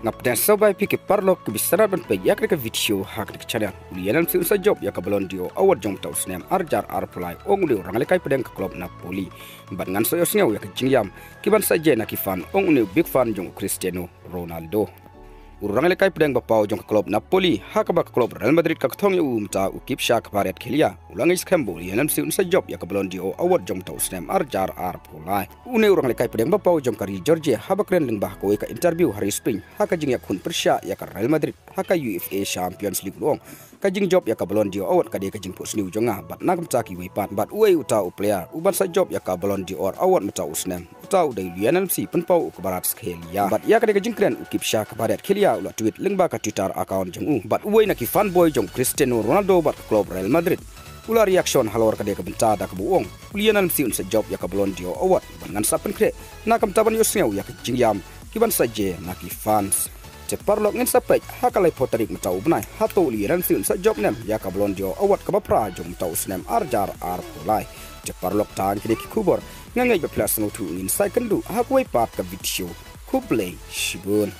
ngapdan sobai piki parlok kebisaran ban payak ke video hak ke channel ulianan si usa job ya kabalon dio award jong tau snem arjar arpulai ong uli orang lekai pedang ke klub Napoli ban ngan soyo sneu ya ke jingyam kiban saje na kifan ong uli big fan jong Cristiano Ronaldo urang lekai pedang bapau jong klub Napoli hak ba klub Real Madrid ka thong yu umta ukip sha ka paret khilia ulang is kembo ulianan si usa job ya kabalon dio award jong tau snem arjar arpulai une urang lekai pedang bapau jong kari Georgia habakren ling bah kowe ka interview hari spring haka jing ya kun persya ya ka Real Madrid haka UEFA Champions League luong kajing job ya ka Ballon d'Or award ka de kajing pos new jonga bat nagam taki we pat bat uai uta player uban sa job ya ka Ballon d'Or award mata usnem uta de Lionel Messi penpau ke barat skelia bat ya ka de kajing kren ukip sha ka barat kelia ula tweet ling ba ka Twitter account jong bat uai na ki fanboy jong Cristiano Ronaldo bat klub Real Madrid ula reaction halor ka de ka benta da ka buong Lionel Messi unsa job ya ka Ballon d'Or award ban sapen kre na kam taban yosneu ya kajing yam kiban saje na ki fans Ceparlok ngin sapek hakalai potarik matau benai hato liran sin sa job nem ya ka Ballon d'Or award ka bapra jom tau snem arjar arpulai Ceparlok tang kini ki kubor ngangai be plus no tu ngin sai kendu hakwai pat ka video ku play shibun